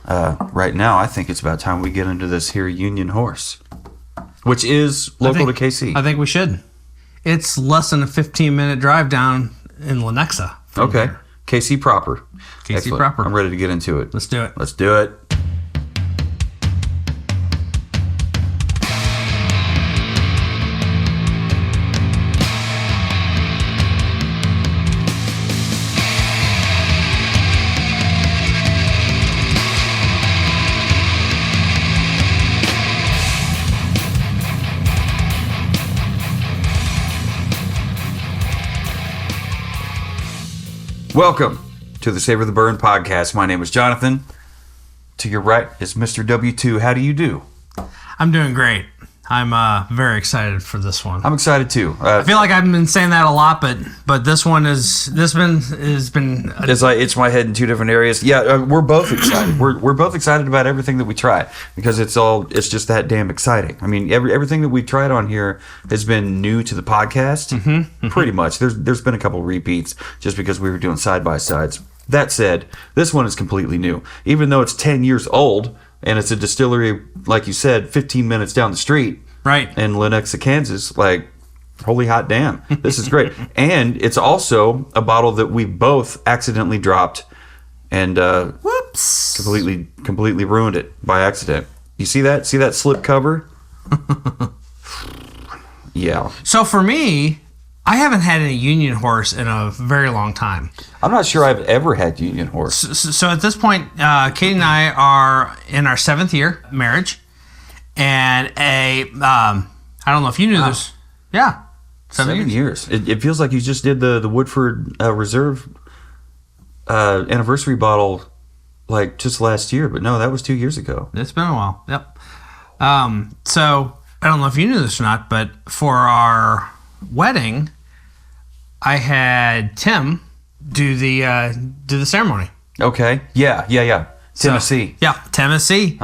right now, I think it's about time we get into this here Union Horse, which is local to KC. I think we should. It's less than a 15-minute drive down in Lenexa. Okay. Here. KC proper. KC Excellent. proper. I'm ready to get into it. Let's do it. Let's do it. Welcome to the Savor the Burn podcast. My name is Jonathan. To your right is Mr. W2. How do you do? I'm doing great. I'm very excited for this one. I'm excited too. I feel like I've been saying that a lot, but this one has been. It's my head in two different areas. Yeah, we're both excited. We're both excited about everything that we try because it's just that damn exciting. I mean, everything that we've tried on here has been new to the podcast. Pretty much. There's been a couple repeats just because we were doing side by sides. That said, this one is completely new, even though it's 10 years old. And it's a distillery, like you said, 15 minutes down the street. Right. In Lenexa, Kansas. Like, holy hot damn. This is great. And it's also a bottle that we both accidentally dropped and whoops, completely ruined it by accident. You see that? See that slip cover? Yeah. So for me, I haven't had a Union Horse in a very long time. I'm not sure I've ever had Union Horse. So at this point, Katie and I are in our 7th year marriage, and I don't know if you knew this. Yeah, 7 years. It feels like you just did the Woodford Reserve anniversary bottle like just last year, but no, that was 2 years ago. It's been a while. Yep. So I don't know if you knew this or not, but for our wedding, I had Tim do the ceremony. Okay. Yeah. Tennessee. So, Tennessee.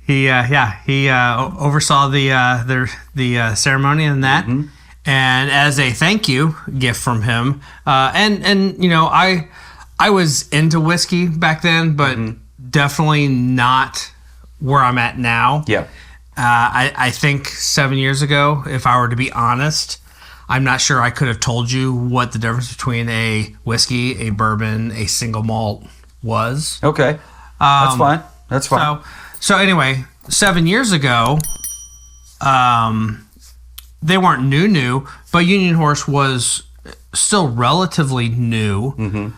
He oversaw the ceremony and that, and as a thank you gift from him, and you know, I was into whiskey back then, but definitely not where I'm at now. Yeah. I think 7 years ago, if I were to be honest, I'm not sure I could have told you what the difference between a whiskey, a bourbon, a single malt was. Okay. That's fine. So anyway, 7 years ago, they weren't new, but Union Horse was still relatively new.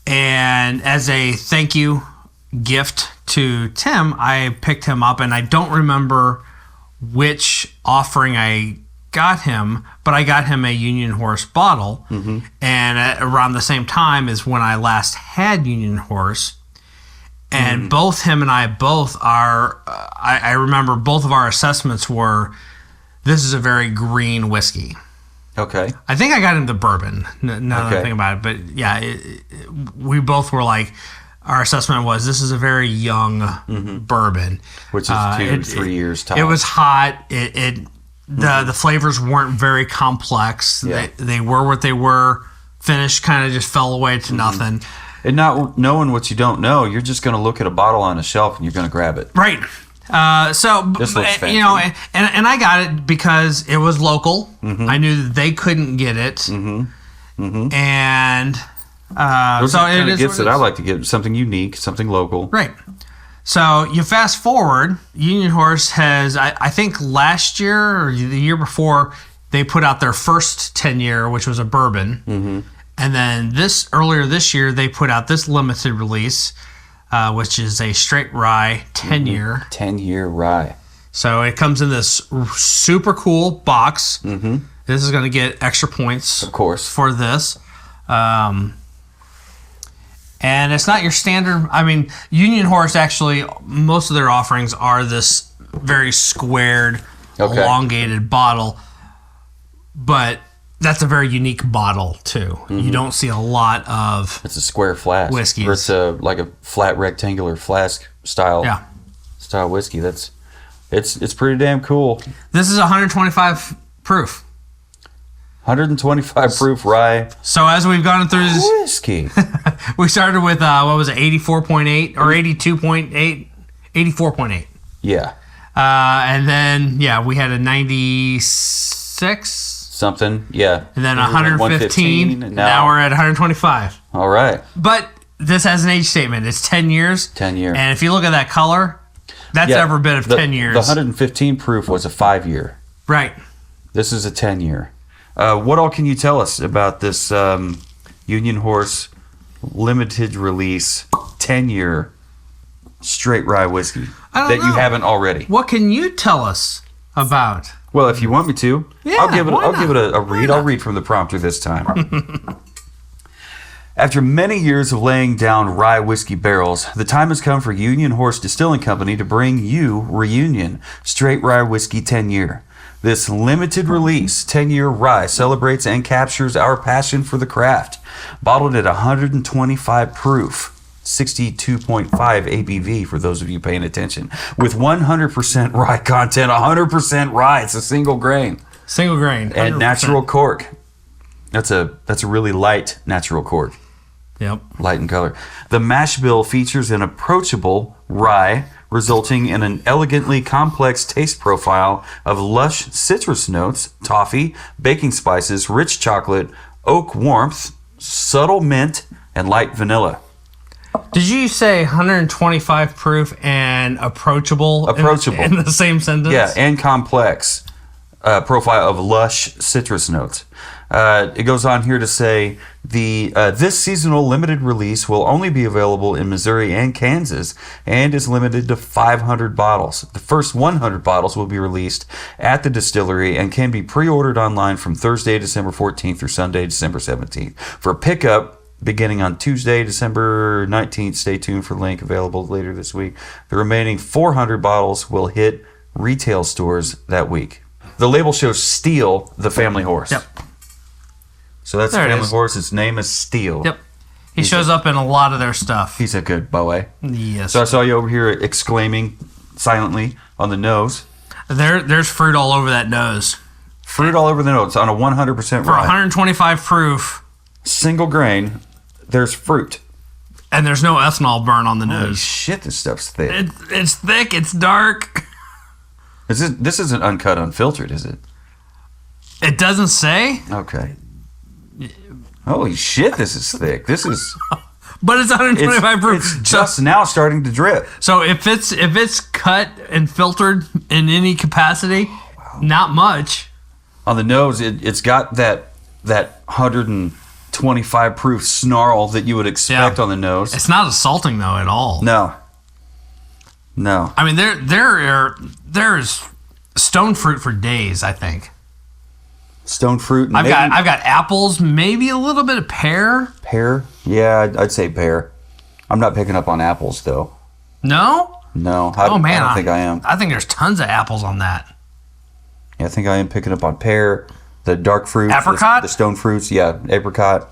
And as a thank you gift to Tim, I picked him up, and I don't remember which offering I got him, but I got him a Union Horse bottle, and around the same time is when I last had Union Horse, and both him and I I remember both of our assessments were, this is a very green whiskey. Okay. I think I got him the bourbon, now that I think about it, but yeah, we both were like, our assessment was, this is a very young bourbon. Which is 3 years tops. It was hot. The flavors weren't very complex. Yeah. They were what they were. Finish kind of just fell away to nothing. And not knowing what you don't know, you're just going to look at a bottle on a shelf and you're going to grab it. Right. So, this looks fancy. You know, and I got it because it was local. I knew that they couldn't get it. And... those are the kind of gifts that I like to get, something unique, something local. Right. So you fast forward, Union Horse has, I think last year or the year before, they put out their first 10-year, which was a bourbon. And then earlier this year, they put out this limited release, which is a straight rye 10-year. 10-year rye. So it comes in this super cool box. This is going to get extra points, of course, for this. And it's not your standard. I mean, Union Horse, actually, most of their offerings are this very squared, elongated bottle. But that's a very unique bottle, too. You don't see a lot of... It's a square flask. Whiskeys. Or it's like a flat rectangular flask style whiskey. It's pretty damn cool. This is 125 proof. 125 proof rye. So as we've gone through this whiskey, We started with, what was it, 84.8 or 82.8? 84.8. Yeah. And then, we had a 96. Something, yeah. And then 115. And now we're at 125. All right. But this has an age statement. It's 10 years. 10 year. And if you look at that color, that's every bit of 10 years. The 115 proof was a 5-year. Right. This is a 10-year. What all can you tell us about this Union Horse limited release 10-year straight rye whiskey that you haven't already? What can you tell us about? Well, if you want me to, I'll give it a read. Not? I'll read from the prompter this time. After many years of laying down rye whiskey barrels, the time has come for Union Horse Distilling Company to bring you Reunion Straight Rye Whiskey 10-year. This limited release 10-year rye celebrates and captures our passion for the craft. Bottled at 125 proof, 62.5 ABV for those of you paying attention, with 100% rye content, 100% rye. It's a single grain. Single grain. 100%. And natural cork. That's a really light natural cork. Yep. Light in color. The mash bill features an approachable rye, resulting in an elegantly complex taste profile of lush citrus notes, toffee, baking spices, rich chocolate, oak warmth, subtle mint, and light vanilla. Did you say 125 proof and approachable? Approachable. In the same sentence? Yeah, and complex profile of lush citrus notes. It goes on here to say this seasonal limited release will only be available in Missouri and Kansas and is limited to 500 bottles. The first 100 bottles will be released at the distillery and can be pre-ordered online from Thursday, December 14th through Sunday, December 17th. For pickup, beginning on Tuesday, December 19th, stay tuned for link available later this week. The remaining 400 bottles will hit retail stores that week. The label shows Steel, the family horse. Yep. So that's the family horse. Its name is Steel. Yep. He shows up in a lot of their stuff. He's a good boy. Yes. So I saw you over here exclaiming silently on the nose. There's fruit all over that nose. Fruit all over the nose on a 100% For rye. 125 proof. Single grain, there's fruit. And there's no ethanol burn on the Holy nose. shit, this stuff's thick. It's thick. It's dark. This isn't uncut, unfiltered, is it? It doesn't say. Okay. Holy shit, this is thick. This is... But it's 125 proof. It's just now starting to drip. So if it's cut and filtered in any capacity, not much. On the nose, it's got that 125 proof snarl that you would expect on the nose. It's not assaulting though at all. No. I mean, there's stone fruit for days, I think. Stone fruit. I've got apples, maybe a little bit of pear. Pear? Yeah, I'd say pear. I'm not picking up on apples though. No? No. I don't think I am. I think there's tons of apples on that. Yeah, I think I am picking up on pear, the dark fruits, apricot, the stone fruits. Yeah, apricot.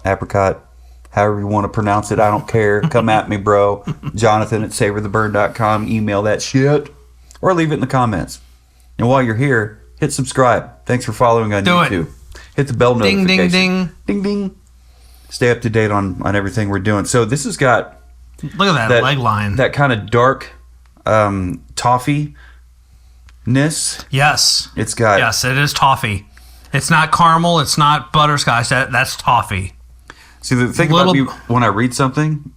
However you want to pronounce it, I don't care. Come at me, bro. Jonathan at savortheburn.com. Email that shit. Or leave it in the comments. And while you're here, hit subscribe. Thanks for following on YouTube. Hit the bell notification. Ding, ding, ding. Ding, ding. Stay up to date on everything we're doing. So this has got... Look at that leg line. That kind of dark toffee-ness. Yes. It's got... Yes, it is toffee. It's not caramel. It's not butterscotch. That's toffee. See, the thing about me when I read something,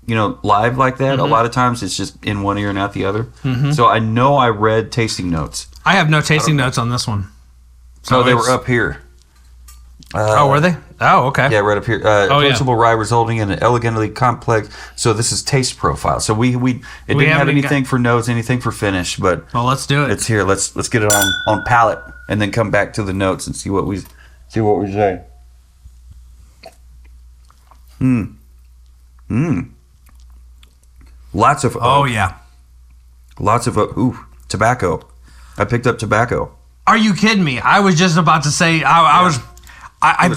live like that, a lot of times it's just in one ear and out the other. Mm-hmm. So I know I read tasting notes. I have no tasting notes on this one. So they were up here. Were they? Oh, okay. Yeah, right up here. Approachable rye resulting in an elegantly complex. So this is taste profile. So it didn't have anything for nose, anything for finish, but well, let's do it. It's here. Let's get it on palate, and then come back to the notes and see what we say. Lots of oak. Lots of tobacco. I picked up tobacco. Are you kidding me? I was just about to say I was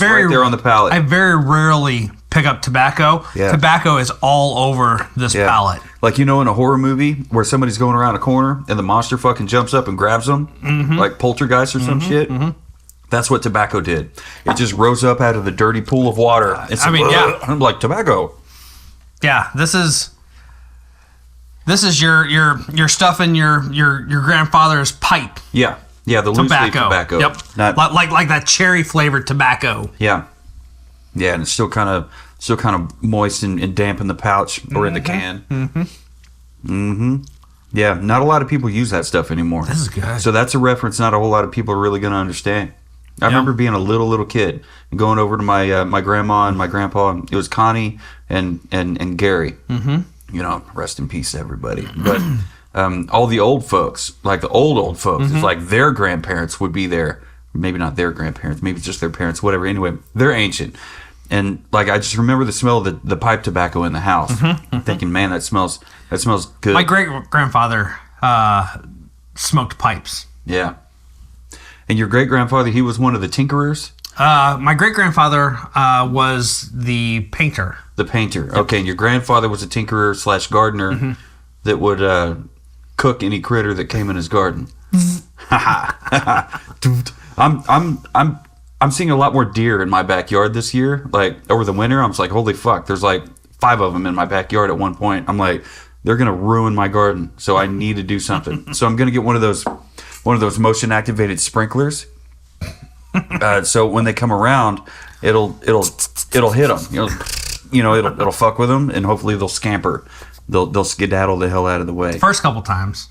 very right there on the palate. I very rarely pick up tobacco. Yeah. Tobacco is all over this palate. Like in a horror movie where somebody's going around a corner and the monster fucking jumps up and grabs them, like Poltergeist or some shit. Mm-hmm. That's what tobacco did. It just rose up out of the dirty pool of water. I'm like, tobacco. Yeah, this is your stuff in your grandfather's pipe Yeah. Yeah, the loose leaf tobacco. Yep. Like that cherry flavored tobacco. Yeah. Yeah, and it's still kind of moist and damp in the pouch or in the can. Yeah, not a lot of people use that stuff anymore. This is good. So that's a reference not a whole lot of people are really going to understand. I remember being a little kid and going over to my my grandma and my grandpa. It was Connie and Gary. You know, rest in peace, everybody. But all the old folks, like the old folks, it's like their grandparents would be there. Maybe not their grandparents, maybe just their parents, whatever. Anyway, they're ancient. And like I just remember the smell of the pipe tobacco in the house. Thinking, man, that smells good. My great grandfather smoked pipes. Yeah. And your great grandfather, he was one of the tinkerers? My great grandfather was the painter. The painter. Okay, and your grandfather was a tinkerer / gardener that would cook any critter that came in his garden. I'm seeing a lot more deer in my backyard this year. Like over the winter, I was like, holy fuck, there's like 5 of them in my backyard at one point. I'm like, they're gonna ruin my garden, so I need to do something. So I'm gonna get one of those motion activated sprinklers. So when they come around, it'll hit them. It'll fuck with them, and hopefully they'll scamper. They'll skedaddle the hell out of the way. First couple times.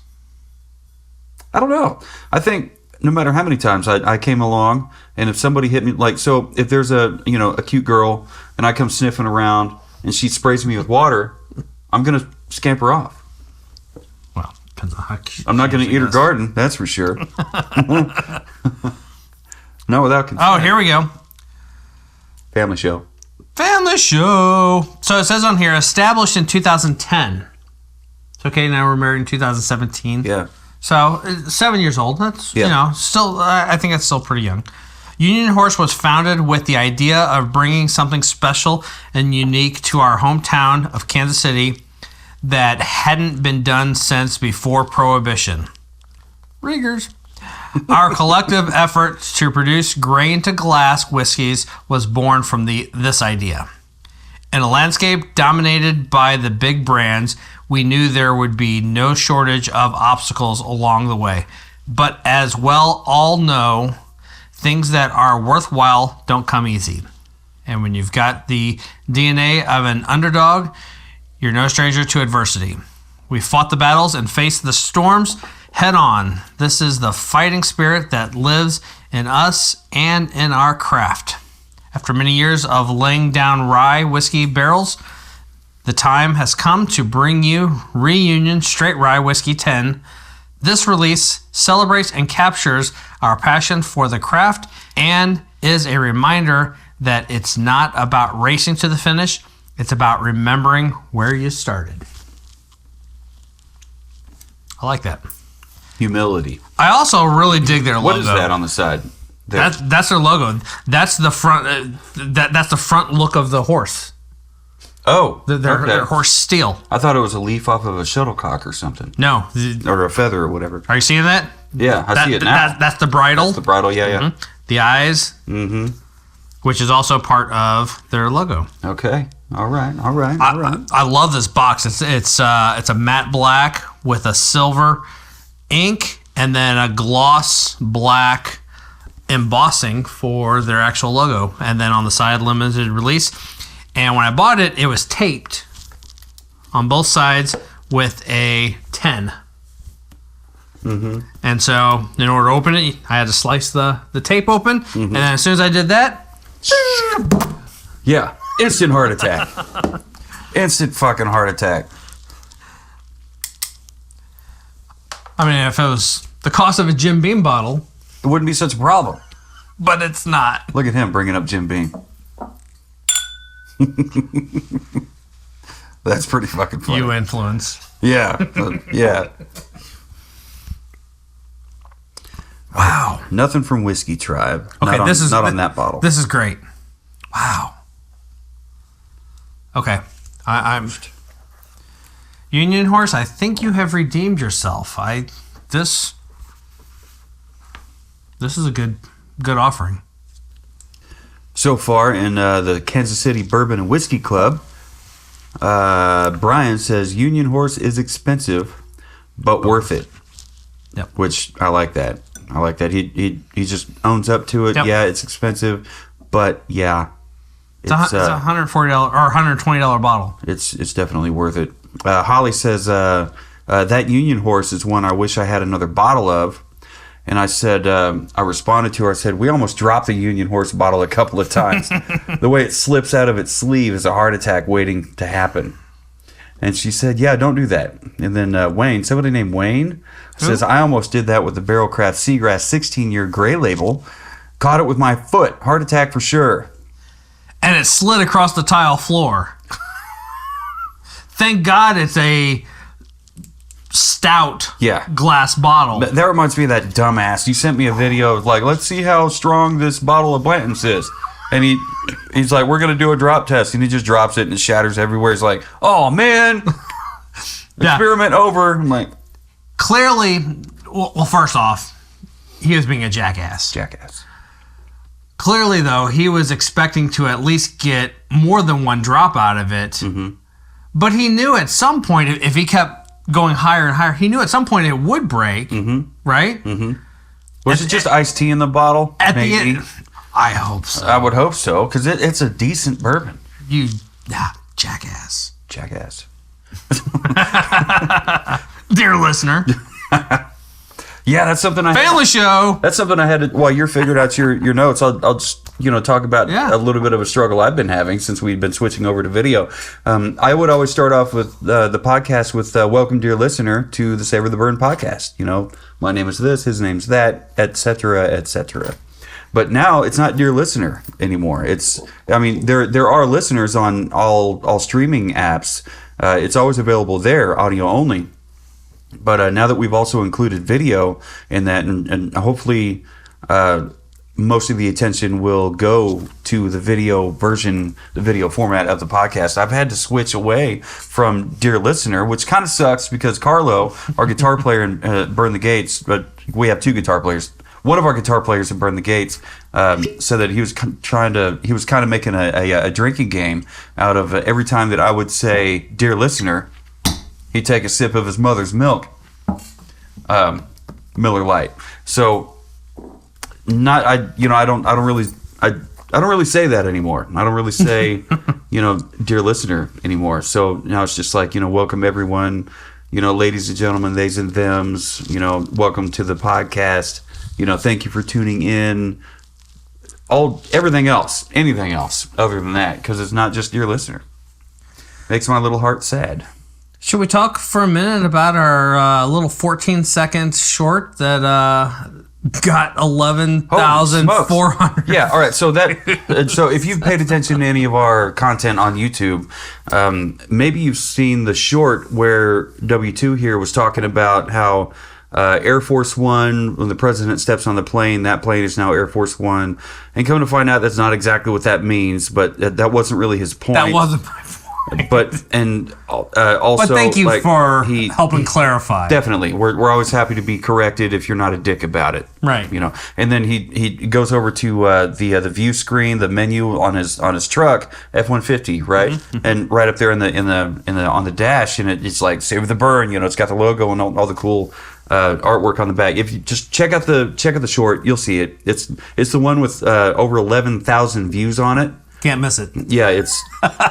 I don't know. I think no matter how many times I came along, and if somebody hit me, like, so if there's a cute girl and I come sniffing around and she sprays me with water, I'm gonna scamper off. Well, depends on how cute. I'm not gonna eat her garden, that's for sure. No, without consent. Oh, here we go. Family show. Family show. So it says on here, established in 2010. It's okay, now we're married in 2017. Yeah. So 7 years old. That's still. I think that's still pretty young. Union Horse was founded with the idea of bringing something special and unique to our hometown of Kansas City that hadn't been done since before Prohibition. Riggers. Our collective effort to produce grain to glass whiskeys was born from this idea. In a landscape dominated by the big brands, we knew there would be no shortage of obstacles along the way. But as well all know, things that are worthwhile don't come easy. And when you've got the DNA of an underdog, you're no stranger to adversity. We fought the battles and faced the storms head on. This is the fighting spirit that lives in us and in our craft. After many years of laying down rye whiskey barrels, the time has come to bring you Reunion Straight Rye Whiskey 10. This release celebrates and captures our passion for the craft and is a reminder that it's not about racing to the finish, it's about remembering where you started. I like that. Humility. I also really dig their logo. What is that on the side? That's their logo. That's the front. That's the front look of the horse. Oh, their horse steel. I thought it was a leaf off of a shuttlecock or something. No, or a feather or whatever. Are you seeing that? Yeah, I see it now. That's the bridle. That's the bridle. Yeah. The eyes. Which is also part of their logo. Okay. All right. I love this box. It's a matte black with a silver ink and then a gloss black embossing for their actual logo, and then on the side, limited release. And when I bought it, it was taped on both sides with a 10. And so in order to open it, I had to slice the tape open, and then as soon as I did that, yeah, instant heart attack. Instant fucking heart attack. I mean, if it was the cost of a Jim Beam bottle, it wouldn't be such a problem. But it's not. Look at him bringing up Jim Beam. That's pretty fucking funny. You influence. Yeah. Yeah. Wow. Nothing from Whiskey Tribe. Okay, not on that bottle. This is great. Wow. Okay. I'm Union Horse, I think you have redeemed yourself. This is a good offering. So far in the Kansas City Bourbon and Whiskey Club, Brian says Union Horse is expensive, but worth it. Yep. Which I like that. He just owns up to it. Yep. Yeah, it's expensive, but yeah, it's a $140 or $120 bottle. It's definitely worth it. Holly says that Union Horse is one I wish I had another bottle of. And I said, I responded to her. I said, we almost dropped the Union Horse bottle a couple of times. The way it slips out of its sleeve is a heart attack waiting to happen. And she said, yeah, don't do that. And then Wayne, somebody named Wayne, says, I almost did that with the Barrel Craft Seagrass 16-year gray label. Caught it with my foot. Heart attack for sure. And it slid across the tile floor. Thank God it's a stout glass bottle. That reminds me of that dumbass. You sent me a video of like, let's see how strong this bottle of Blanton's is. And he's like, we're going to do a drop test. And he just drops it and it shatters everywhere. He's like, oh, man. Experiment over. I'm like. Clearly, well, first off, he was being a jackass. Clearly, though, he was expecting to at least get more than one drop out of it. Mm-hmm. But he knew at some point, if he kept going higher and higher, he knew at some point it would break, right? Mm-hmm. Was it just iced tea in the bottle? At the end, I hope so. I would hope so, because it's a decent bourbon. You, jackass. Dear listener. Yeah, that's something Family show. That's something I had to, while you're figuring out your notes, I'll just, talk about a little bit of a struggle I've been having since we've been switching over to video. I would always start off with the podcast with welcome, dear listener, to the Savor the Burn podcast. My name is this, his name's that, etc., etc. But now it's not dear listener anymore. There are listeners on all streaming apps. It's always available there, audio only. But now that we've also included video in that, and hopefully most of the attention will go to the video version, the video format of the podcast, I've had to switch away from Dear Listener, which kind of sucks because Carlo, our guitar player in Burn the Gates, but we have two guitar players. One of our guitar players in Burn the Gates said that he was kind of making a drinking game out of every time that I would say Dear Listener, he'd take a sip of his mother's milk, Miller Lite. So, I don't really say that anymore. I don't really say, dear listener anymore. So now it's just like, welcome everyone, ladies and gentlemen, theys and thems, welcome to the podcast. Thank you for tuning in. Anything else other than that, because it's not just dear listener. Makes my little heart sad. Should we talk for a minute about our little 14-second short that got 11,400? Yeah, all right. So if you've paid attention to any of our content on YouTube, maybe you've seen the short where W2 here was talking about how Air Force One, when the president steps on the plane, that plane is now Air Force One. And come to find out, that's not exactly what that means, but that wasn't really his point. That wasn't my point. Also, but thank you for helping clarify. Definitely, we're always happy to be corrected if you're not a dick about it, right? And then he goes over to the view screen, the menu on his truck, F-150, right, and right up there on the dash, and it's like Save the Burn, it's got the logo and all the cool artwork on the back. If you just check out the short, you'll see it. It's the one with over 11,000 views on it. Can't miss it. Yeah, I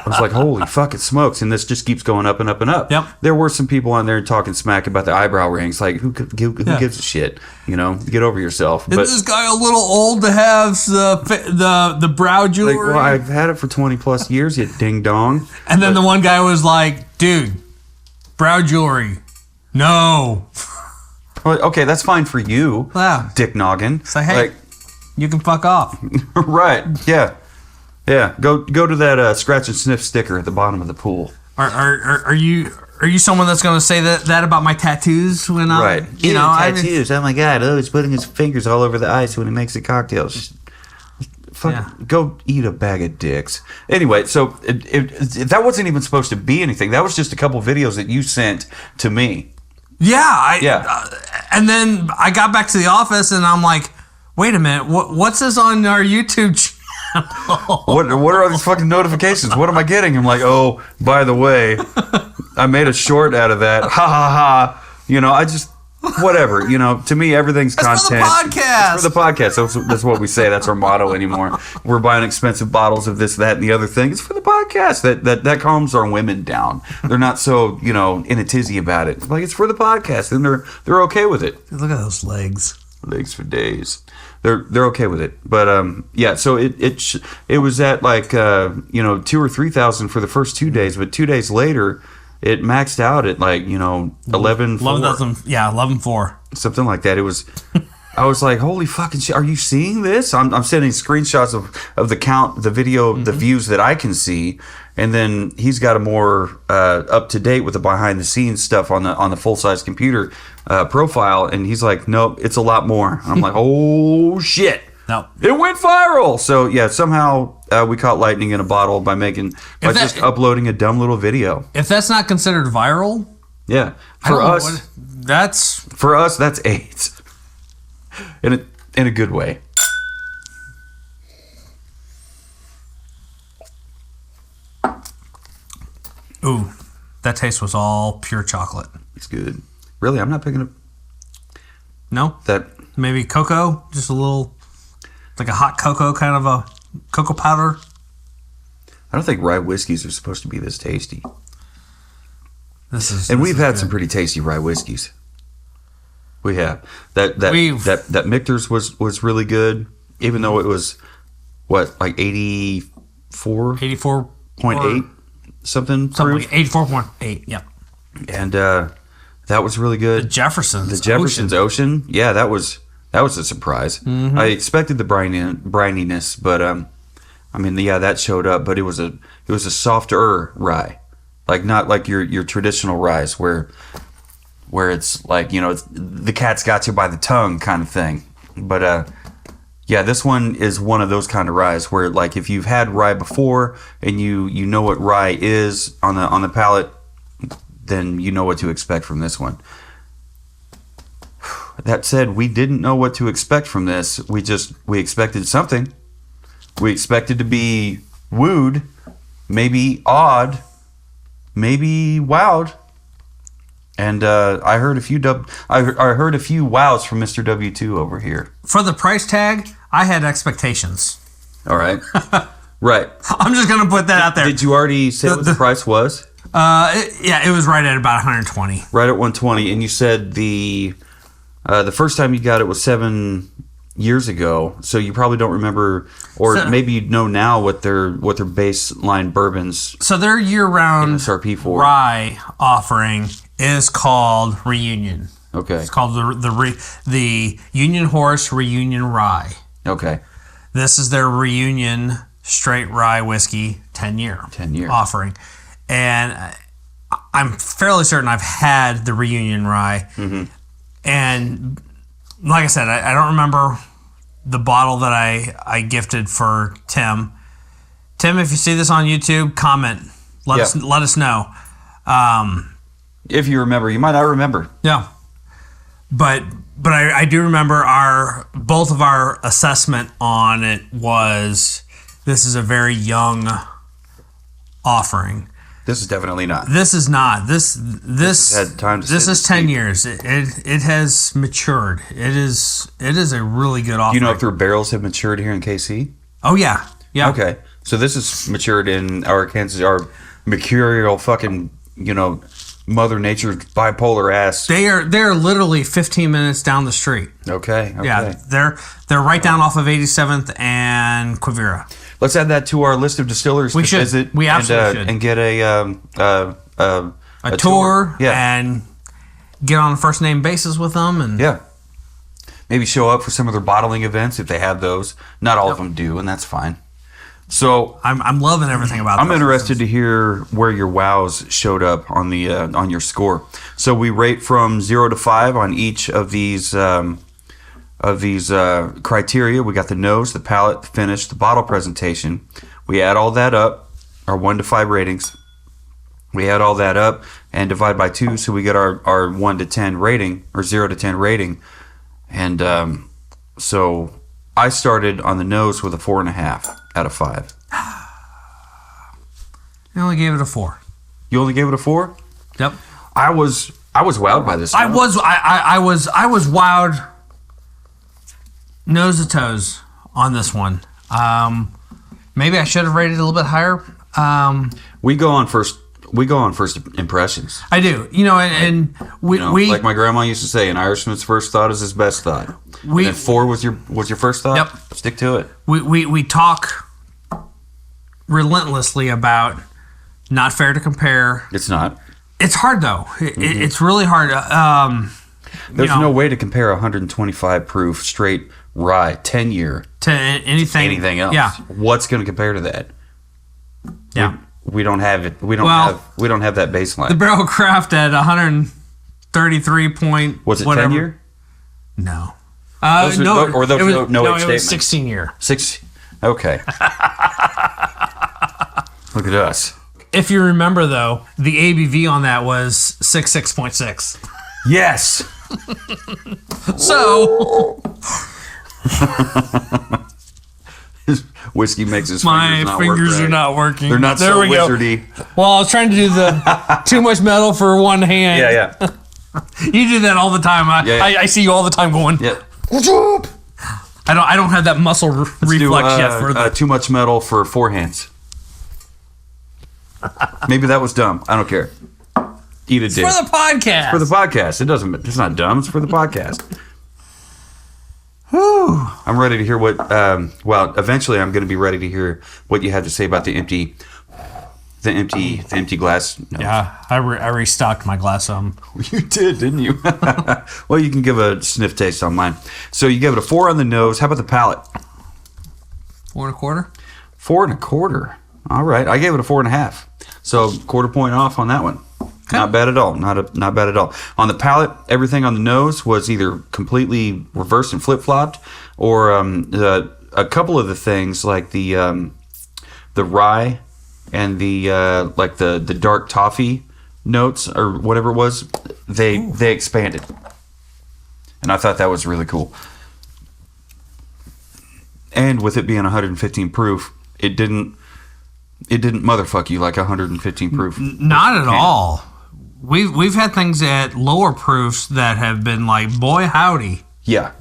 was like, holy fuck, it smokes, and this just keeps going up and up and up. Yep. There were some people on there talking smack about the eyebrow rings. Like, who gives a shit? Get over yourself. Is this guy a little old to have the brow jewelry? Like, well, I've had it for 20 plus years, you ding dong. And then the one guy was like, dude, brow jewelry, no. Well, okay, that's fine for you, Dick Noggin. Say, hey, you can fuck off. Right? Yeah. Yeah, go to that scratch and sniff sticker at the bottom of the pool. Are you someone that's going to say that about my tattoos when I'm right? Tattoos. Oh my god! Oh, he's putting his fingers all over the ice when he makes the cocktails. Go eat a bag of dicks. Anyway, so that wasn't even supposed to be anything. That was just a couple videos that you sent to me. Yeah, and then I got back to the office and I'm like, wait a minute, what's this on our YouTube channel? channel. What are all these fucking notifications? What am I getting? I'm like, oh, by the way, I made a short out of that. Ha ha ha. I just, whatever. To me, everything's content. For the podcast. It's for the podcast. That's what we say. That's our motto anymore. We're buying expensive bottles of this, that, and the other thing. It's for the podcast. That calms our women down. They're not so, in a tizzy about it. Like, it's for the podcast, and they're okay with it. Look at those legs. Legs for days. They're okay with it. But yeah, so it was at like 2,000 or 3,000 for the first 2 days, but 2 days later it maxed out at like 11,000. Yeah, 11,400. Something like that. It was. I was like, holy fucking shit! Are you seeing this? I'm sending screenshots of the count, the video, the views that I can see, and then he's got a more up to date with the behind the scenes stuff on the full size computer profile, and he's like, nope, it's a lot more. And I'm like, oh shit! No, it went viral. So yeah, somehow we caught lightning in a bottle by just uploading a dumb little video. If that's not considered viral, yeah, for us, that's AIDS. In a good way. Ooh, that taste was all pure chocolate. It's good. Really, I'm not picking up. No? That maybe cocoa, just a little, like a hot cocoa, kind of a cocoa powder. I don't think rye whiskeys are supposed to be this tasty. We've had good. Some pretty tasty rye whiskeys. We have that Michter's was really good, even though it was like 84.8 something proof. 84.8, yeah. And that was really good. The Jefferson's Ocean. Yeah, that was a surprise. Mm-hmm. I expected the brininess, but that showed up. But it was a softer rye, like not like your traditional ryes where it's like, the cat's got you by the tongue kind of thing. But yeah, this one is one of those kind of ryes where, like, if you've had rye before and you know what rye is on the palate, then you know what to expect from this one. That said, we didn't know what to expect from this. We expected something. We expected to be wooed, maybe awed, maybe wowed. And I heard a few wows from Mr. W2 over here. For the price tag, I had expectations. All right. Right. I'm just going to put that out there. Did you already say what the price was? It was right at about 120. Right at 120. And you said the first time you got it was 7 years ago. So you probably don't remember, or maybe you know now what their baseline bourbons. So their year-round MSRP for rye offering is called Reunion. Okay. It's called the Union Horse Reunion Rye. Okay. This is their Reunion Straight Rye Whiskey 10-year offering. And I'm fairly certain I've had the Reunion Rye. Mm-hmm. And like I said, I don't remember the bottle that I gifted for Tim. Tim, if you see this on YouTube, comment. Let us know. If you remember, you might not remember. Yeah, but I do remember both of our assessment on it was this is a very young offering. This is definitely not. This is not. This had time to this is 10 years. It has matured. It is a really good offering. Do you know if their barrels have matured here in KC? Oh yeah. Okay, so this is matured in our Kansas, our mercurial fucking Mother Nature's bipolar ass. They're literally 15 minutes down the street. Okay. Yeah, they're right down off of 87th and Quivira. Let's add that to our list of distillers to visit. We absolutely should. And get a tour. Yeah. And get on a first name basis with them. And yeah. Maybe show up for some of their bottling events if they have those. Not all of them do, and that's fine. So I'm loving everything about. I'm interested to hear where your wows showed up on the on your score. So we rate from 0 to 5 on each of these criteria. We got the nose, the palate, the finish, the bottle presentation. We add all that up, our 1 to 5 ratings. We add all that up and divide by 2, so we get our 1 to 10 rating, or 0 to 10 rating. And so I started on the nose with a 4.5 out of 5? I only gave it a 4. You only gave it a 4? Yep. I was wowed by this. I was wowed nose to toes on this one. Maybe I should have rated it a little bit higher. We go on first impressions. I do. And we like my grandma used to say, an Irishman's first thought is his best thought. And then 4 was your first thought? Yep. Stick to it. We talk relentlessly about not fair to compare. It's not. It's hard though. It's really hard. There's no way to compare 125 proof straight rye 10-year to anything else. Yeah. What's going to compare to that? Yeah. We don't have it. We don't have that baseline. The Barrel Craft at 133 point. Was it whatever. 10-year? No. It was 16 year. 6. Okay. Look at us. If you remember though, the ABV on that was 6.6. Yes. So whiskey makes his my fingers are not working. They're not there so we wizardy. Go. Well, I was trying to do the too much metal for one hand. Yeah. You do that all the time. I see you all the time going. Yeah. I don't have that muscle reflex yet for too much metal for 4 hands. Maybe that was dumb. I don't care. Eat it, for the podcast. For the podcast. It's not dumb. It's for the podcast. Whew. I'm ready to hear what. Eventually, I'm going to be ready to hear what you had to say about the empty glass. No. Yeah, I restocked my glass. You did, didn't you? Well, you can give a sniff taste on mine. So you gave it a 4 on the nose. How about the palate? 4 1/4. 4 1/4. All right, I gave it a 4.5. So 1/4 point off on that one. Okay. Not bad at all. Not bad at all. On the palate, everything on the nose was either completely reversed and flip flopped, or a couple of the things like the rye and the dark toffee notes or whatever it was, they expanded, and I thought that was really cool. And with it being 115 proof, it didn't motherfuck you like 115 proof. Not at all. We've had things at lower proofs that have been like, boy howdy. Yeah.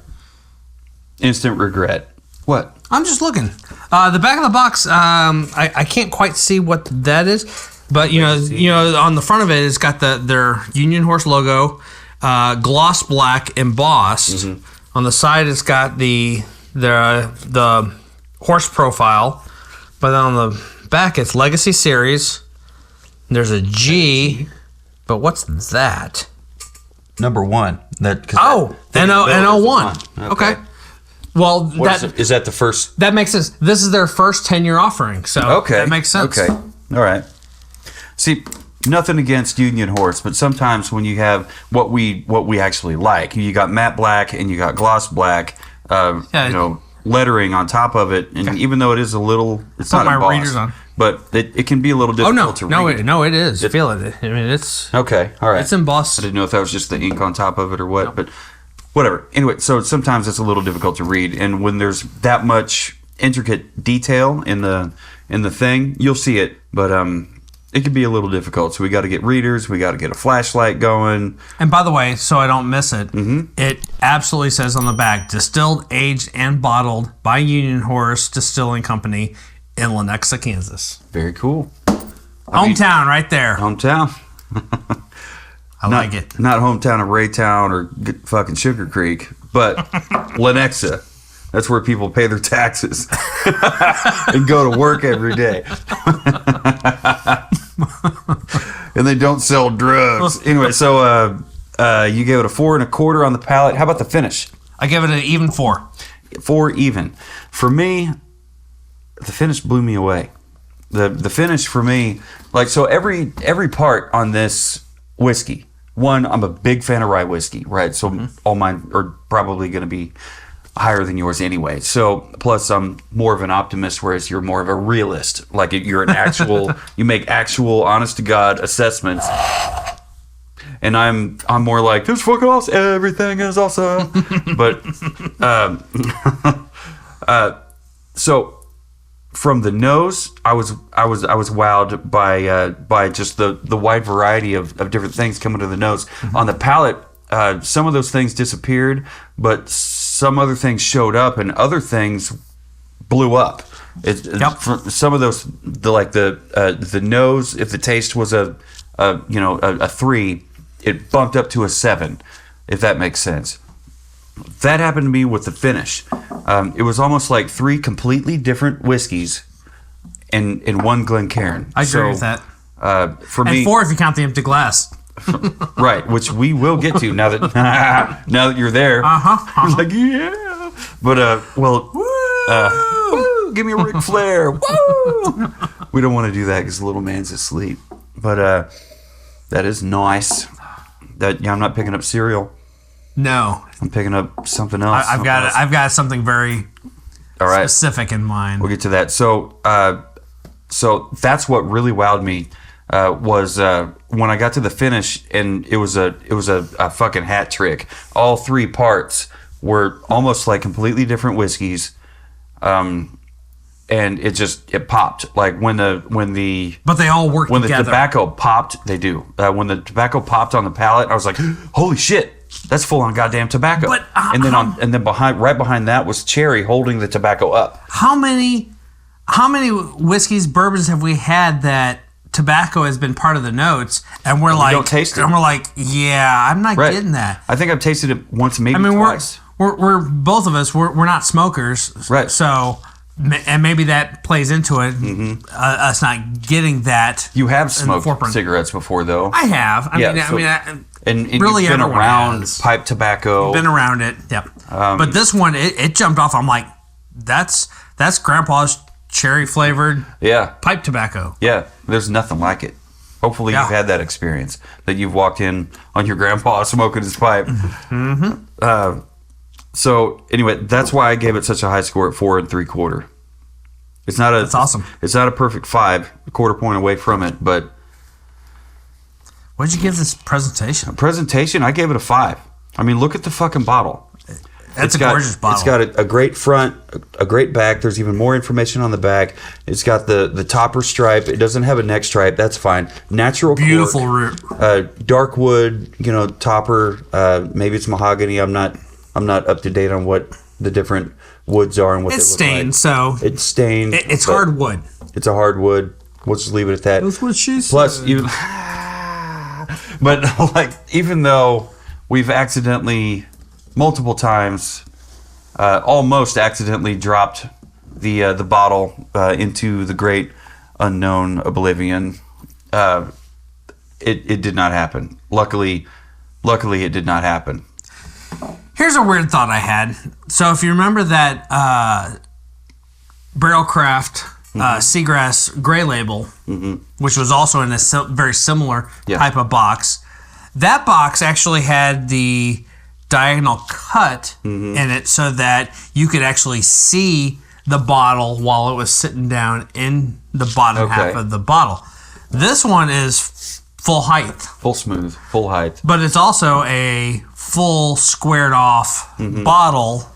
Instant regret. What? I'm just looking. The back of the box, I can't quite see what that is, but you know, on the front of it, it's got their Union Horse logo, gloss black embossed. Mm-hmm. On the side, it's got the horse profile, but then on the back, it's Legacy Series. There's a G, but what's that? Number 1. NO1. Okay. Well, is that the first? That makes sense. This is their first 10-year offering, so that makes sense. Okay. All right. See, nothing against Union Horse, but sometimes when you have what we actually like, you got matte black and you got gloss black, lettering on top of it, and even though it is a little, it's not embossed, readers on. But it can be a little difficult to read. No, it is. Feel it. I mean, it's okay. All right. It's embossed. I didn't know if that was just the ink on top of it or what, but whatever. Anyway, so sometimes it's a little difficult to read, and when there's that much intricate detail in the thing, you'll see it, but it can be a little difficult. So we got to get readers, we got to get a flashlight going. And by the way, so I don't miss it, It absolutely says on the back, distilled, aged, and bottled by Union Horse Distilling Company in Lenexa, Kansas. Very cool. Hometown right there. Hometown. I like it. Not hometown of Raytown or fucking Sugar Creek, but Lenexa. That's where people pay their taxes and go to work every day. And they don't sell drugs. Anyway, so you gave it a 4 1/4 on the palate. How about the finish? I give it an even 4. 4 even. For me, the finish blew me away. The finish for me, so every part on this whiskey. One, I'm a big fan of rye whiskey, right? So all mine are probably going to be higher than yours anyway. So plus I'm more of an optimist, whereas you're more of a realist. Like you're an actual, you make actual honest to God assessments. And I'm more like, this fucking awesome. Everything is awesome. But so from the nose, I was wowed by just the wide variety of different things coming to the nose. On the palate, some of those things disappeared, but some other things showed up, and other things blew up. Some of those, the nose, if the taste was a 3, it bumped up to a 7, if that makes sense. That happened to me with the finish. It was almost like 3 completely different whiskeys in one Glencairn. I agree with that. For me, 4 if you count the empty glass. Right, which we will get to now that you're there. You're like, yeah. But woo, give me a Ric Flair. Woo! We don't want to do that because the little man's asleep. But that is nice. I'm not picking up cereal. No, I'm picking up something else. I've got something very specific in mind. We'll get to that. So that's what really wowed me was when I got to the finish, and it was a fucking hat trick. All 3 parts were almost like completely different whiskeys, and it popped like when the but they all work when together. The tobacco popped. They do. When the tobacco popped on the palate, I was like, holy shit. That's full on goddamn tobacco. But, and then right behind that was cherry holding the tobacco up. How many whiskeys, bourbons have we had that tobacco has been part of the notes, and we're like, don't taste it. And we're like, yeah, I'm not getting that. I think I've tasted it once, maybe twice. We're both of us. We're not smokers, right? So, and maybe that plays into it. Mm-hmm. Us not getting that. You have smoked cigarettes before, though. I have. I mean. And really you've been around pipe tobacco. You've been around it, yep. But this one, it jumped off. I'm like, that's Grandpa's cherry flavored pipe tobacco. Yeah, there's nothing like it. Hopefully you've had that experience, that you've walked in on your grandpa smoking his pipe. Mm-hmm. So anyway, that's why I gave it such a high score at 4 3/4. That's awesome. It's not a perfect 5, a quarter point away from it, but. What did you give this presentation? Presentation, I gave it a 5. I mean, look at the fucking bottle. It's a gorgeous bottle. It's got a great front, a great back. There's even more information on the back. It's got the topper stripe. It doesn't have a neck stripe. That's fine. Natural beautiful cork, root. Dark wood, topper. Maybe it's mahogany. I'm not up to date on what the different woods are and what it's they look stained, like. So it's stained. It's hardwood. It's a hardwood. We'll just leave it at that. That's what she said. Plus, but like, even though we've accidentally, multiple times, almost accidentally dropped the bottle into the great unknown oblivion, it did not happen. Luckily, it did not happen. Here's a weird thought I had. So if you remember that Barrel Craft Seagrass Gray Label, which was also in a very similar type of box. That box actually had the diagonal cut in it so that you could actually see the bottle while it was sitting down in the bottom half of the bottle. This one is full height. Full smooth, full height. But it's also a full squared off bottle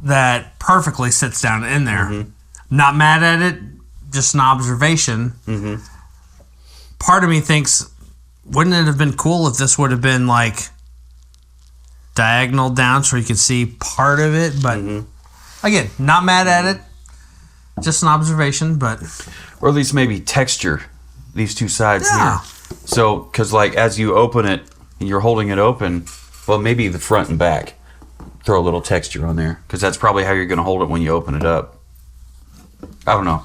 that perfectly sits down in there. Not mad at it, just an observation. Part of me thinks, wouldn't it have been cool if this would have been like diagonal down so you could see part of it? But again, not mad at it, just an observation. But or at least maybe texture these two sides here. So, because like as you open it and you're holding it open, well, maybe the front and back, throw a little texture on there, because that's probably how you're going to hold it when you open it up. I don't know.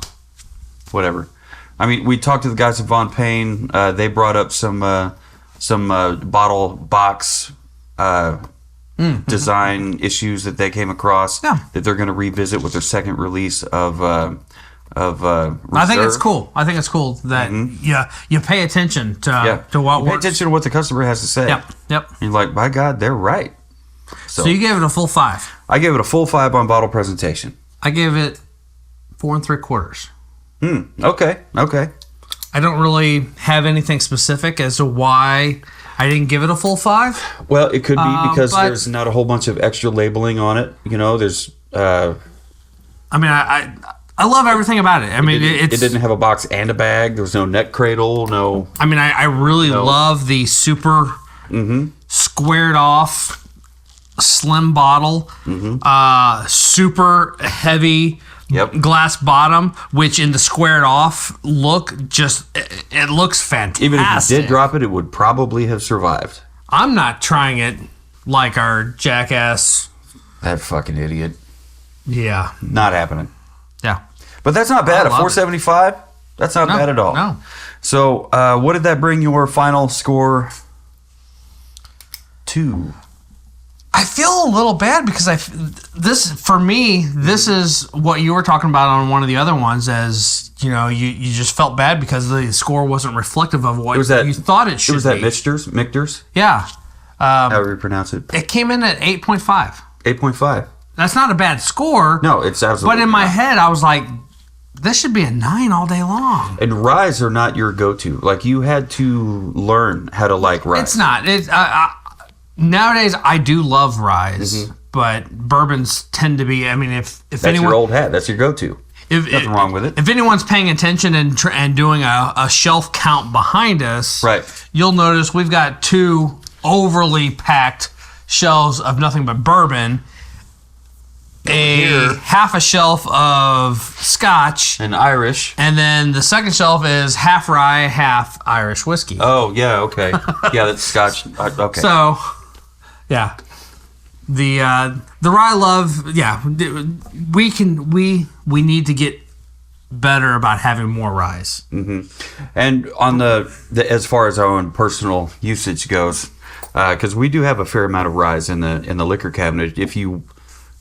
Whatever. I mean, we talked to the guys at Von Payne. They brought up some bottle box design issues that they came across that they're going to revisit with their second release of Reserve. I think it's cool. I think it's cool that you pay attention to what you pay attention to what the customer has to say. Yep. You're like, by God, they're right. So you gave it a full 5. I gave it a full 5 on bottle presentation. I gave it 4 3/4. Okay. I don't really have anything specific as to why I didn't give it a full 5. Well, it could be because there's not a whole bunch of extra labeling on it. There's. I mean, I love everything about it. I mean, it didn't have a box and a bag. There was no neck cradle. No. I mean, I really love the super squared off slim bottle, super heavy glass bottom, which in the squared off look it looks fantastic. Even if you did drop it, it would probably have survived. I'm not trying it like our jackass. That fucking idiot. Yeah. Not happening. Yeah. But that's not bad. A 475? That's not bad at all. No. So, what did that bring your final score to? I feel a little bad because this is what you were talking about on one of the other ones, as you know, you just felt bad because the score wasn't reflective of what you thought it should be. It was that Michters? Yeah. However you pronounce it. It came in at 8.5. 8.5. That's not a bad score. No, it's absolutely But in my not. head, I was like, this should be a 9 all day long. And ryes are not your go-to. Like, you had to learn how to like rye. It's not. Nowadays, I do love ryes, but bourbons tend to be. I mean, if That's anyone, your old hat. That's your go-to. Nothing wrong with it. If anyone's paying attention and doing a shelf count behind us, Right. you'll notice we've got 2 overly packed shelves of nothing but bourbon, half a shelf of Scotch, And Irish. and then the second shelf is half rye, half Irish whiskey. Oh, yeah, okay. Yeah, that's Scotch. Okay. So, yeah, the rye love. Yeah, we need to get better about having more ryes. And on the as far as our own personal usage goes, because we do have a fair amount of ryes in the liquor cabinet. If you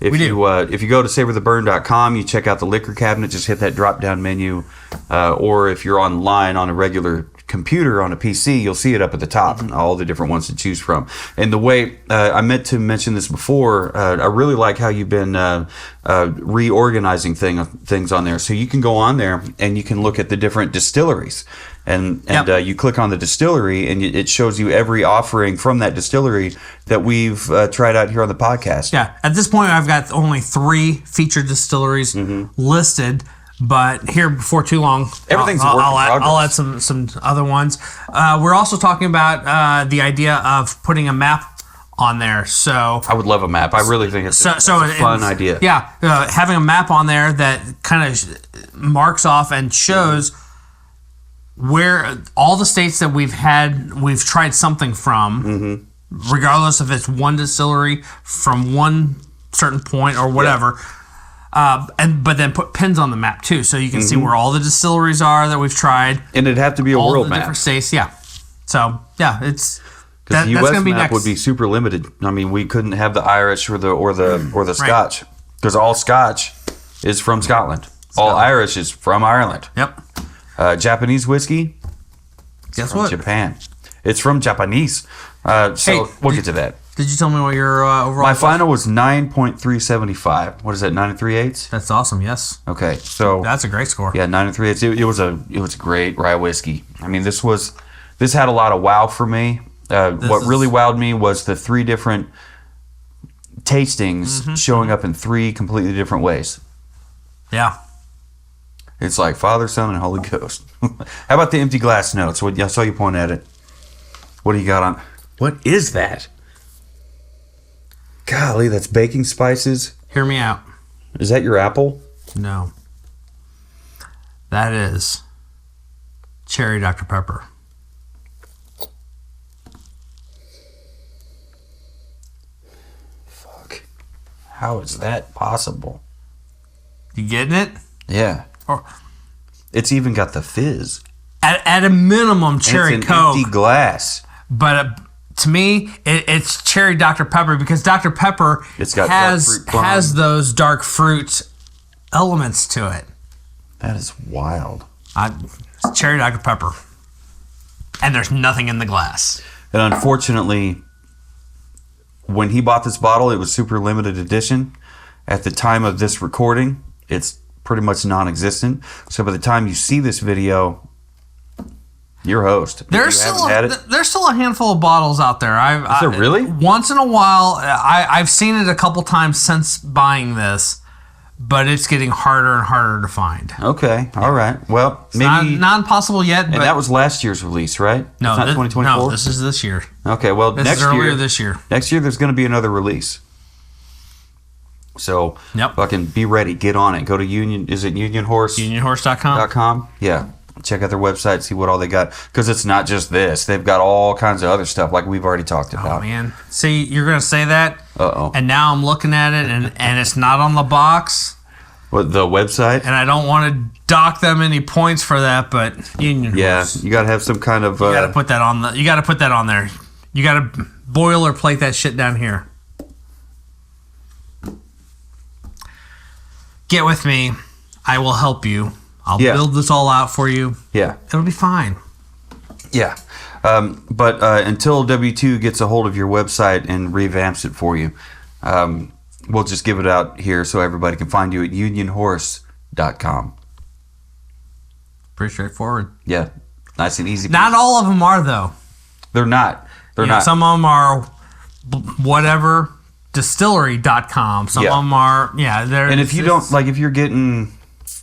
go to savortheburn.com, you check out the liquor cabinet, just hit that drop down menu, or if you're online on a regular computer on a PC, you'll see it up at the top, all the different ones to choose from. And the way I meant to mention this before, I really like how you've been reorganizing things on there. So you can go on there and you can look at the different distilleries. And you click on the distillery, and it shows you every offering from that distillery that we've tried out here on the podcast. Yeah, at this point, I've got only 3 featured distilleries listed, but here before too long, Everything's a work in I'll add progress. some other ones. We're also talking about the idea of putting a map on there. So I would love a map. I really think it's a fun idea. Yeah, having a map on there that kind of marks off and shows where all the states that we've tried something from, regardless if it's one distillery from one certain point or whatever. But then put pins on the map too, so you can see where all the distilleries are that we've tried. And it'd have to be a all world the map. different states, yeah. So yeah, it's Because the that's U.S. gonna be map next. would be super limited. I mean, we couldn't have the Irish or the Scotch, because all Scotch is from Scotland. All Irish is from Ireland. Yep. Japanese whiskey, Guess from what? Japan. It's from Japanese. So Hey, we'll get to that. Did you tell me what your overall? My final was 9.375. What is that? 9 3/8. That's awesome. Yes. Okay, so That's a great score. yeah, 9 3/8. It was a great rye whiskey. I mean, this had a lot of wow for me. What really wowed me was the 3 different tastings showing up in 3 completely different ways. Yeah. It's like Father, Son, and Holy Ghost. How about the empty glass notes? I saw you point at it. What do you got on? What is that? Golly, that's baking spices. Hear me out. Is that your apple? No. That is cherry Dr. Pepper. Fuck. How is that possible? You getting it? Yeah. Or It's even got the fizz. at a minimum, cherry it's an Coke. empty glass. But to me, it's cherry Dr. Pepper because Dr. Pepper It's got dark fruit bomb. has those dark fruit elements to it. That is wild. It's cherry Dr. Pepper. And there's nothing in the glass. And unfortunately, when he bought this bottle, it was super limited edition. At the time of this recording, it's pretty much non-existent. So by the time you see this video, you're host. There's still a handful of bottles out there. Is there really? Once in a while, I've seen it a couple times since buying this, but it's getting harder and harder to find. Okay, all right. Well, It's not, maybe. not impossible yet, but And that was last year's release, right? no, It's not 2024. no, this is this year. Okay, well, This next is earlier year. this year. Next year, there's going to be another release. So, Yep. fucking be ready. Get on it. Go to Union. Is it UnionHorse.com? UnionHorse.com. Yeah. Check out their website. See what all they got. Because it's not just this. They've got all kinds of other stuff like we've already talked Oh about. man, see, you're gonna say that, Uh-oh. and now I'm looking at it, and it's not on the box, What, the website? and I don't want to dock them any points for that, but Union Yeah. Horse. You got to have some kind of. You gotta put that on the. You gotta put that on there. You gotta boilerplate that shit down here. Get with me. I will help you. I'll build this all out for you. Yeah. It'll be fine. Yeah. But until W2 gets a hold of your website and revamps it for you, we'll just give it out here so everybody can find you at UnionHorse.com. Pretty straightforward. Yeah. Nice and easy. Not all of them are though. They're not. They're You know, not. some of them are whatever distillery.com. Some Yeah. of them are they're And if you don't, like, if you're getting,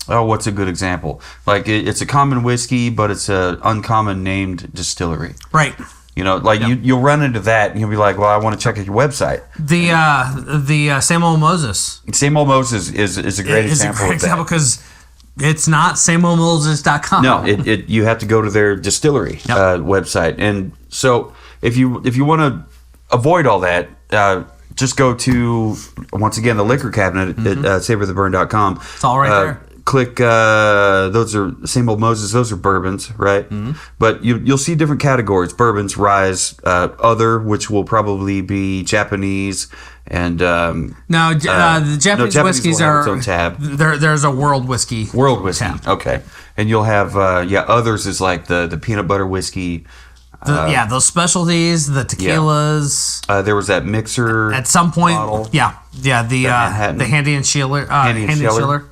what's a good example? Like, it's a common whiskey, but it's a uncommon named distillery. right. You know, like, you'll run into that, and you'll be like, well, I want to check out your website. The Samuel Moses Same Old Moses is a great is a example great of that. example because it's not samuelmoses.com. No, you have to go to their distillery website, and so if you want to avoid all that, just go to once again the liquor cabinet at savortheburn.com. It's all right there. Click those are Same Old Moses. Those are bourbons, right? But you'll see different categories: bourbons, ryes, other, which will probably be Japanese, and No, the Japanese whiskeys will have are its own tab. There's a world whiskey. World whiskey. tab. Okay. And you'll have others is like the peanut butter whiskey. Those specialties, the tequilas. There was that mixer At some point, bottle. the Handy and Schiller, Handy and Schiller.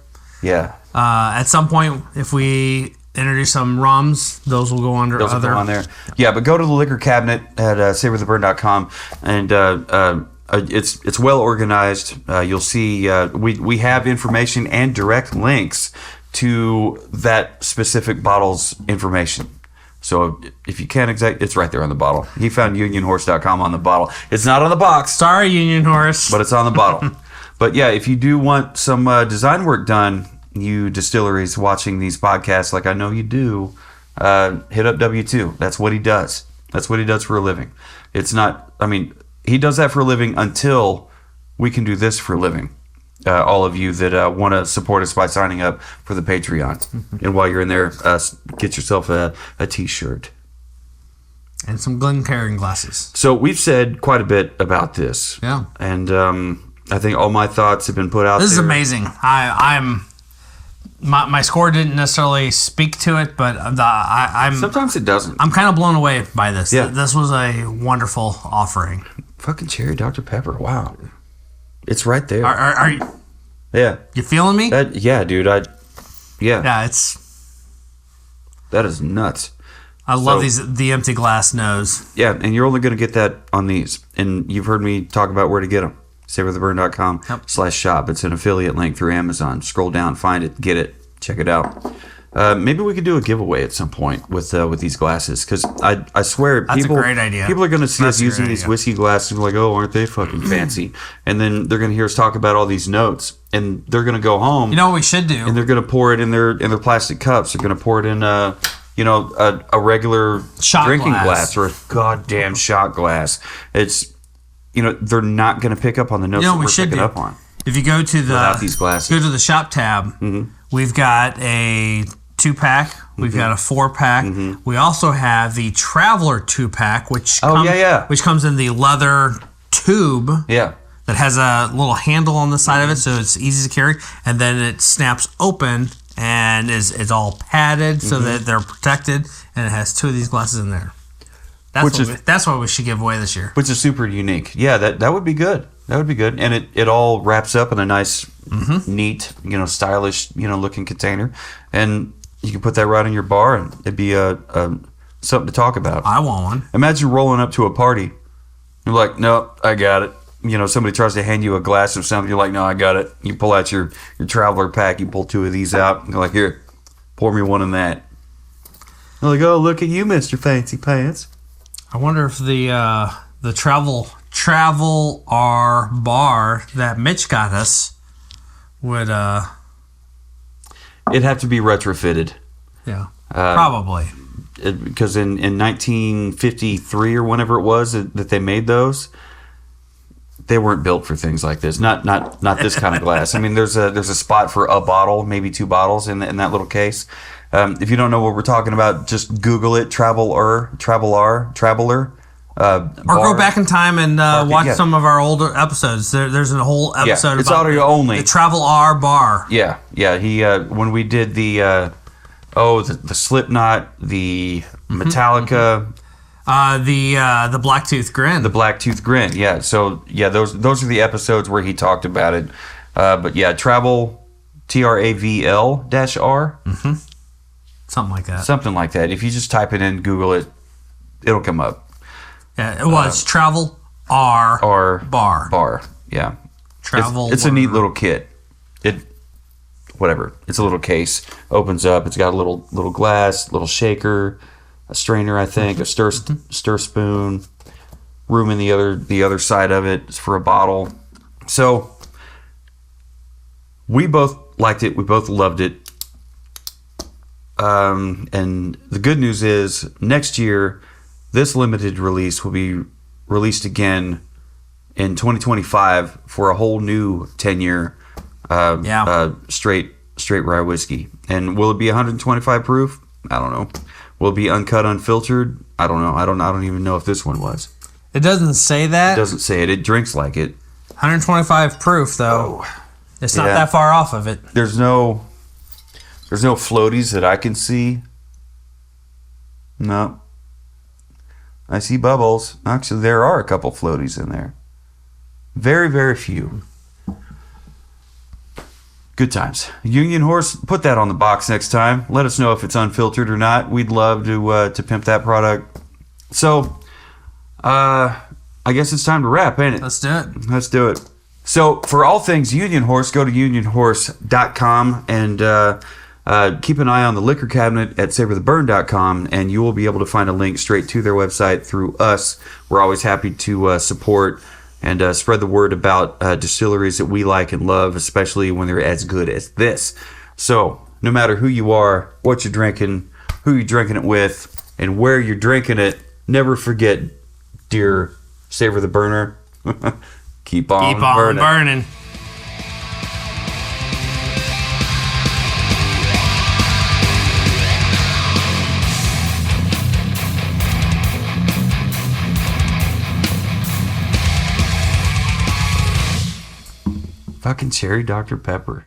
Yeah. At some point, if we introduce some rums, those will go under Those will other. go on there. Yeah, but go to the liquor cabinet at savortheburn.com and it's well organized. You'll see we have information and direct links to that specific bottle's information. So if you can't it's right there on the bottle. He found UnionHorse.com on the bottle. It's not on the box, Sorry, Union Horse. but it's on the bottle. But yeah, if you do want some design work done, you distilleries watching these podcasts, like I know you do, hit up W2. That's what he does. That's what he does for a living. It's not, I mean, he does that for a living until we can do this for a living. All of you that want to support us by signing up for the Patreon. And while you're in there, get yourself a t-shirt. And some Glencairn glasses. So we've said quite a bit about this. Yeah. And I think all my thoughts have been put out This there. is amazing. My score didn't necessarily speak to it, but I'm Sometimes it doesn't. I'm kind of blown away by this. Yeah. This was a wonderful offering. Fucking cherry Dr. Pepper. Wow. It's right there. Are Yeah. you feeling me? Yeah, dude. Yeah, it's. That is nuts. I love the empty glass nose. Yeah, and you're only going to get that on these. And you've heard me talk about where to get them. savortheburn.com/shop. It's an affiliate link through Amazon. Scroll down, find it, get it, check it out. Maybe we could do a giveaway at some point with these glasses, because I swear That's a great idea. People are going to see That's us a using great these idea. whiskey glasses and be like, oh, aren't they fucking fancy? And then they're going to hear us talk about all these notes, and they're going to go home. You know what we should do? And they're going to pour it in their plastic cups. They're going to pour it in a regular Shot drinking glass. glass or a goddamn shot glass. It's they're not going to pick up on the notes You know that what we we're should picking do? up on. If you go to Without these glasses. go to the shop tab, we've got a 2-pack. We've got a 4-pack. We also have the Traveler 2-pack, which which comes in the leather tube Yeah. that has a little handle on the side of it, so it's easy to carry, and then it snaps open and is all padded so that they're protected, and it has 2 of these glasses in there. That's what we should give away this year. Which is super unique. Yeah, that would be good. That would be good. And it all wraps up in a nice, neat, stylish, looking container. And you can put that right in your bar, and it'd be something to talk about. I want one. Imagine rolling up to a party. You're like, no, I got it. somebody tries to hand you a glass of something, you're like, no, I got it. You pull out your traveler pack, you pull 2 of these out, and you're like, here, pour me one of that. They're like, oh, look at you, Mr. Fancy Pants. I wonder if the travel R bar that Mitch got us would It'd have to be retrofitted. Yeah, probably. Because in 1953 or whenever it was that they made those, they weren't built for things like this. Not this kind of glass. I mean, there's a spot for a bottle, maybe 2 bottles in that little case. If you don't know what we're talking about, just Google it. Traveler. Or go back in time and watch some of our older episodes. There's a whole episode it's about audio only. The Travel R bar. Yeah. He when we did the Slipknot, the Metallica, the Blacktooth Grin. the Blacktooth Grin. Yeah. So those are the episodes where he talked about it. But yeah, Travel, TRAVL-R. Something like that. Something like that. If you just type it in, Google it, it'll come up. Yeah, it was Travel R bar. Bar. Yeah. Travel. It's a neat little kit. It's a little case. Opens up. It's got a little glass, little shaker, a strainer, I think, a stir spoon, room in the other side of it for a bottle. So we both liked it. We both loved it. And the good news is next year, this limited release will be released again in 2025 for a whole new 10-year straight rye whiskey. And will it be 125 proof? I don't know. Will it be uncut, unfiltered? I don't know. I don't even know if this one was. It doesn't say that. It doesn't say it. It drinks like it. 125 proof though. Oh, it's not that far off of it. There's no floaties that I can see. No. I see bubbles. Actually, there are a couple floaties in there. Very, very few. Good times. Union Horse, put that on the box next time. Let us know if it's unfiltered or not. We'd love to pimp that product. So, I guess it's time to wrap, ain't it? Let's do it. Let's do it. So, for all things Union Horse, go to unionhorse.com and keep an eye on the liquor cabinet at savortheburn.com, and you will be able to find a link straight to their website through us. We're always happy to support and spread the word about distilleries that we like and love, especially when they're as good as this. So, no matter who you are, what you're drinking, who you're drinking it with, and where you're drinking it, never forget, dear Savor the Burner, keep on burning. Fucking cherry Dr. Pepper.